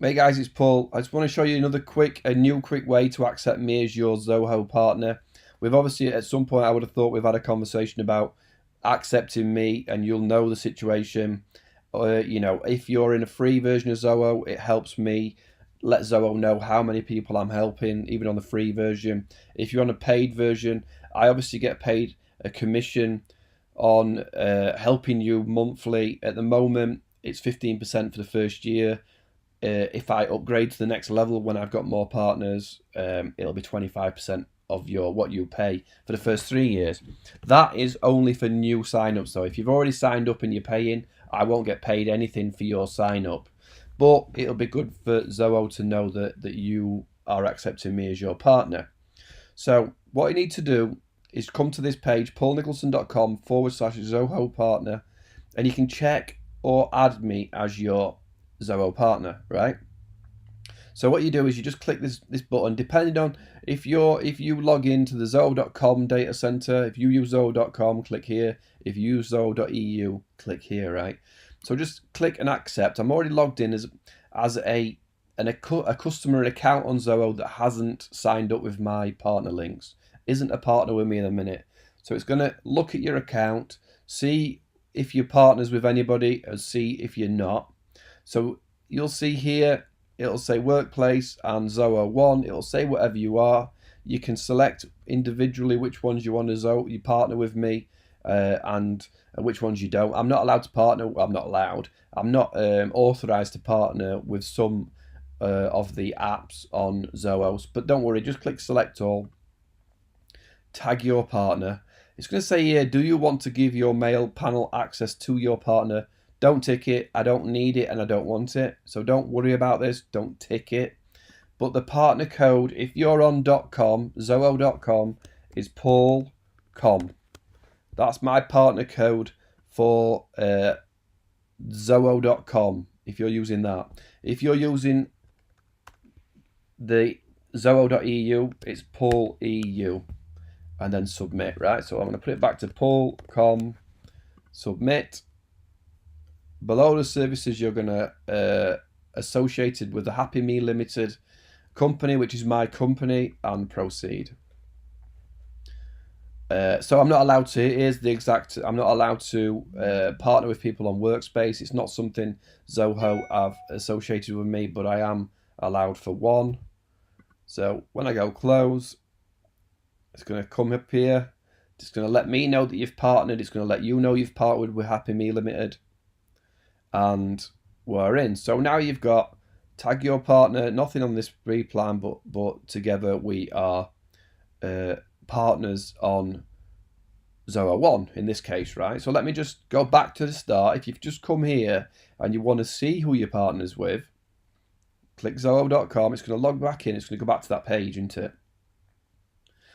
Hey guys, it's Paul. I just want to show you a new quick way to accept me as your Zoho partner. We've obviously, at some point, I would have thought we've had a conversation about accepting me, and you'll know the situation. If you're in a free version of Zoho, it helps me let Zoho know how many people I'm helping, even on the free version. If you're on a paid version, I obviously get paid a commission on helping you monthly. At the moment, it's 15% for the first year. If I upgrade to the next level when I've got more partners, it'll be 25% of what you pay for the first 3 years. That is only for new signups. So if you've already signed up and you're paying, I won't get paid anything for your sign up. But it'll be good for Zoho to know that you are accepting me as your partner. So what you need to do is come to this page, paulnicholson.com/Zoho partner, and you can check or add me as your Zoho partner, right? So what you do is you just click this button, depending on if you log into the Zoho.com data center. If you use Zoho.com, click here. If you use Zoho.eu, click here, right? So just click and accept. I'm already logged in as a customer account on Zoho that hasn't signed up with my partner links, isn't a partner with me in a minute. So it's going to look at your account, see if you're partners with anybody, and see if you're not. So you'll see here, it'll say workplace and Zoho One. It'll say whatever you are. You can select individually which ones you want to you partner with me, and which ones you don't. I'm not allowed to partner. Well, I'm not allowed. I'm not authorized to partner with some of the apps on Zoho. But don't worry, just click select all. Tag your partner. It's going to say here, do you want to give your mail panel access to your partner? Don't tick it. I don't need it and I don't want it. So don't worry about this. Don't tick it. But the partner code, if you're on .com, Zoho.com, is PaulCom. That's my partner code for Zoho.com, if you're using that. If you're using the Zoho.eu, it's PaulEU. And then submit, right? So I'm going to put it back to PaulCom, submit. Below the services you're going to associated with the Happy Me Limited company, which is my company, and proceed. So I'm not allowed to, I'm not allowed to partner with people on Workspace. It's not something Zoho have associated with me, but I am allowed for one. So when I go close, it's going to come up here. It's going to let me know that you've partnered. It's going to let you know you've partnered with Happy Me Limited. And we're in. So now you've got tag your partner, nothing on this free plan, but together we are partners on Zoho One in this case, right? So let me just go back to the start. If you've just come here and you want to see who you're partners with, click Zoho.com. It's going to log back in. It's going to go back to that page, isn't it?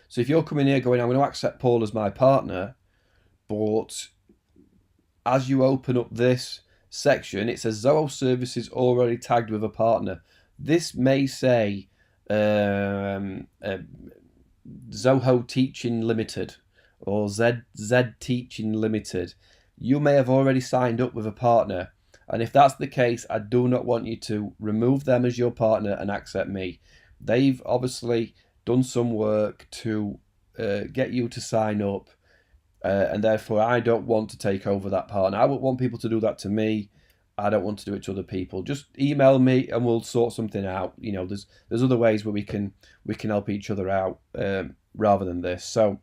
So if you're coming here going, I'm going to accept Paul as my partner, but as you open up this section, it says Zoho services already tagged with a partner. This may say Zoho Teaching Limited or Z Teaching Limited. You may have already signed up with a partner, and if that's the case, I do not want you to remove them as your partner and accept me. They've obviously done some work to get you to sign up. And therefore, I don't want to take over that partner. I wouldn't want people to do that to me. I don't want to do it to other people. Just email me and we'll sort something out. You know, there's other ways where we can help each other out rather than this. So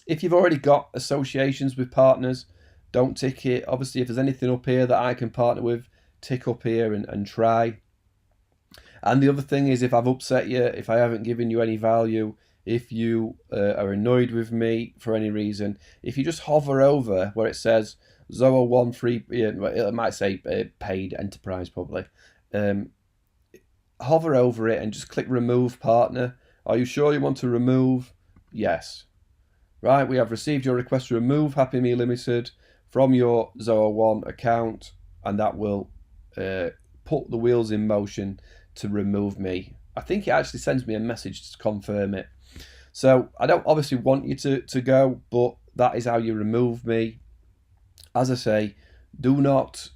if you've already got associations with partners, don't tick it. Obviously, if there's anything up here that I can partner with, tick up here and try. And the other thing is, if I've upset you, if I haven't given you any value, if you are annoyed with me for any reason, if you just hover over where it says Zoho One free, it might say paid enterprise probably, hover over it and just click remove partner. Are you sure you want to remove? Yes. Right, we have received your request to remove Happy Me Limited from your Zoho One account, and that will put the wheels in motion to remove me. I think it actually sends me a message to confirm it. So I don't obviously want you to go, but that is how you remove me. As I say, do not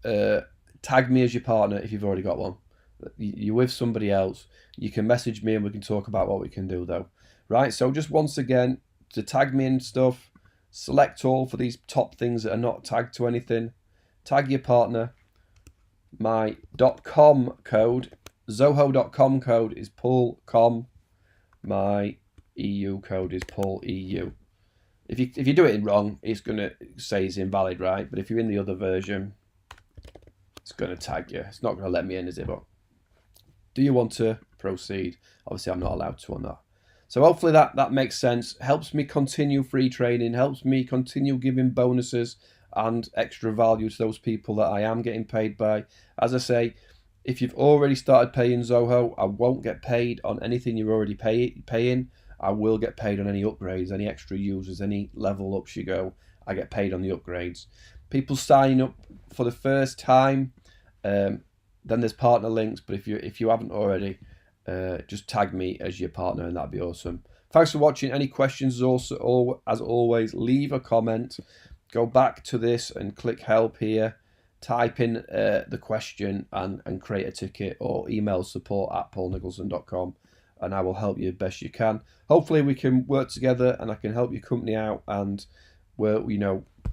tag me as your partner if you've already got one. You're with somebody else, you can message me and we can talk about what we can do though. Right, so just once again, to tag me and stuff, select all for these top things that are not tagged to anything. Tag your partner. My .com code, Zoho.com code is PaulCom. My EU code is PaulEU. If you do it wrong, it's going to say it's invalid, right? But if you're in the other version, it's going to tag you. It's not going to let me in, is it? But do you want to proceed? Obviously, I'm not allowed to on that. So hopefully that makes sense. Helps me continue free training. Helps me continue giving bonuses and extra value to those people that I am getting paid by. As I say, if you've already started paying Zoho, I won't get paid on anything you're already paying. I will get paid on any upgrades, any extra users, any level ups you go. I get paid on the upgrades. People signing up for the first time, then there's partner links. But if you haven't already, just tag me as your partner and that'd be awesome. Thanks for watching. Any questions, also, as always, leave a comment. Go back to this and click help here. Type in the question and create a ticket, or email support@paulnicholson.com and I will help you best you can. Hopefully we can work together and I can help your company out, and where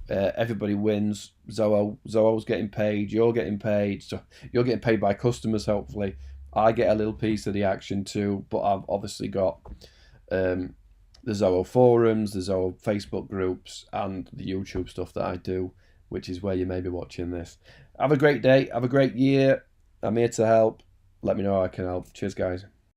everybody wins. Zoho's getting paid, you're getting paid, so you're getting paid by customers. Hopefully I get a little piece of the action too, but I've obviously got the Zoho forums, the Zoho Facebook groups, and the YouTube stuff that I do, which is where you may be watching this. Have a great day, have a great year. I'm here to help. Let me know how I can help. Cheers, guys.